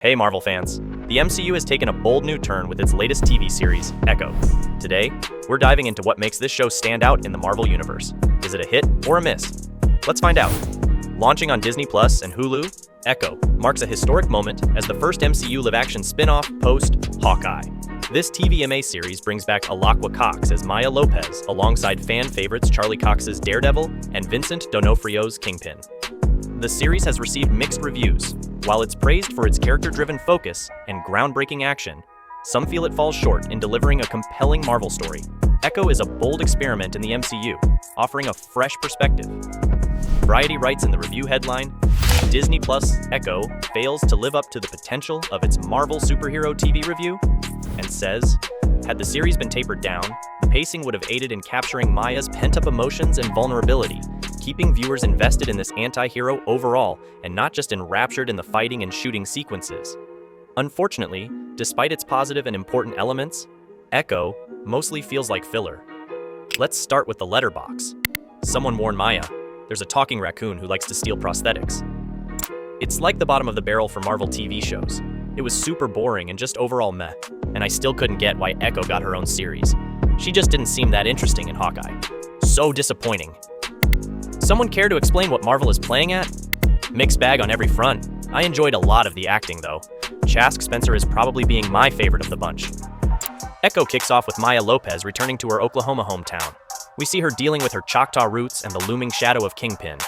Hey Marvel fans, the MCU has taken a bold new turn with its latest TV series, Echo. Today, we're diving into what makes this show stand out in the Marvel Universe. Is it a hit or a miss? Let's find out. Launching on Disney Plus and Hulu, Echo marks a historic moment as the first MCU live-action spin-off post-Hawkeye. This TVMA series brings back Alaqua Cox as Maya Lopez alongside fan favorites Charlie Cox's Daredevil and Vincent D'Onofrio's Kingpin. The series has received mixed reviews. While it's praised for its character-driven focus and groundbreaking action, some feel it falls short in delivering a compelling Marvel story. Echo is a bold experiment in the MCU, offering a fresh perspective. Variety writes in the review headline, Disney Plus Echo fails to live up to the potential of its Marvel superhero TV review, and says, had the series been tapered down, the pacing would have aided in capturing Maya's pent-up emotions and vulnerability, keeping viewers invested in this anti-hero overall and not just enraptured in the fighting and shooting sequences. Unfortunately, despite its positive and important elements, Echo mostly feels like filler. Let's start with the letterbox. Someone warn Maya, there's a talking raccoon who likes to steal prosthetics. It's like the bottom of the barrel for Marvel TV shows. It was super boring and just overall meh, and I still couldn't get why Echo got her own series. She just didn't seem that interesting in Hawkeye. So disappointing. Someone care to explain what Marvel is playing at? Mixed bag on every front. I enjoyed a lot of the acting though. Chask Spencer is probably being my favorite of the bunch. Echo kicks off with Maya Lopez returning to her Oklahoma hometown. We see her dealing with her Choctaw roots and the looming shadow of Kingpin.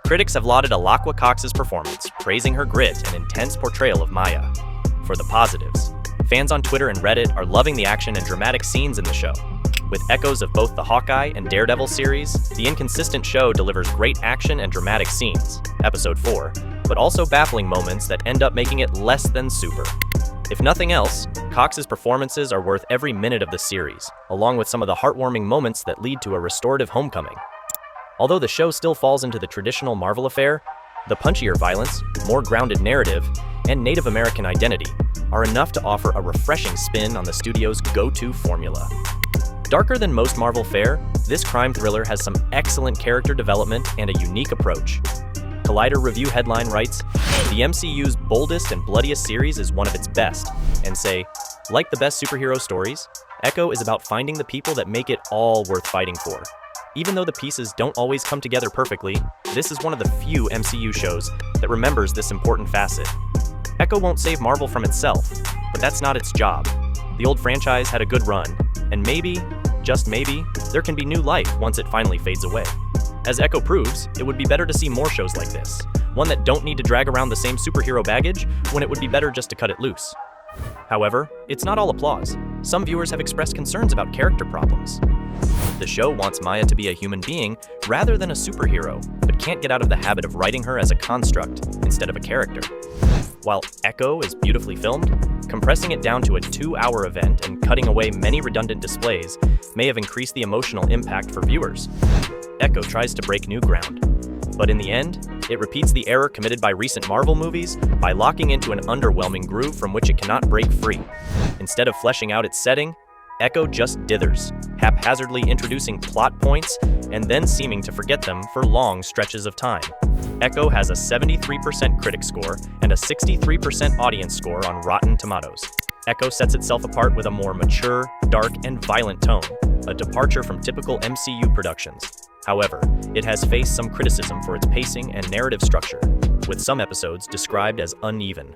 Critics have lauded Alaqua Cox's performance, praising her grit and intense portrayal of Maya. For the positives, fans on Twitter and Reddit are loving the action and dramatic scenes in the show. With echoes of both the Hawkeye and Daredevil series, the inconsistent show delivers great action and dramatic scenes, Episode 4, but also baffling moments that end up making it less than super. If nothing else, Cox's performances are worth every minute of the series, along with some of the heartwarming moments that lead to a restorative homecoming. Although the show still falls into the traditional Marvel affair, the punchier violence, more grounded narrative, and Native American identity are enough to offer a refreshing spin on the studio's go-to formula. Darker than most Marvel fare, this crime thriller has some excellent character development and a unique approach. Collider Review headline writes, the MCU's boldest and bloodiest series is one of its best, and say, like the best superhero stories, Echo is about finding the people that make it all worth fighting for. Even though the pieces don't always come together perfectly, this is one of the few MCU shows that remembers this important facet. Echo won't save Marvel from itself, but that's not its job. The old franchise had a good run, and maybe, just maybe, there can be new life once it finally fades away. As Echo proves, it would be better to see more shows like this, one that don't need to drag around the same superhero baggage when it would be better just to cut it loose. However, it's not all applause. Some viewers have expressed concerns about character problems. The show wants Maya to be a human being rather than a superhero, but can't get out of the habit of writing her as a construct instead of a character. While Echo is beautifully filmed, compressing it down to a 2-hour event and cutting away many redundant displays may have increased the emotional impact for viewers. Echo tries to break new ground, but in the end, it repeats the error committed by recent Marvel movies by locking into an underwhelming groove from which it cannot break free. Instead of fleshing out its setting, Echo just dithers, haphazardly introducing plot points and then seeming to forget them for long stretches of time. Echo has a 73% critic score and a 63% audience score on Rotten Tomatoes. Echo sets itself apart with a more mature, dark, and violent tone, a departure from typical MCU productions. However, it has faced some criticism for its pacing and narrative structure, with some episodes described as uneven.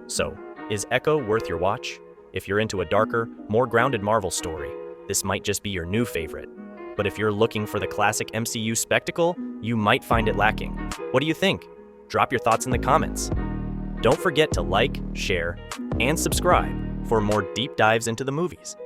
So, is Echo worth your watch? If you're into a darker, more grounded Marvel story, this might just be your new favorite. But if you're looking for the classic MCU spectacle, you might find it lacking. What do you think? Drop your thoughts in the comments. Don't forget to like, share, and subscribe for more deep dives into the movies.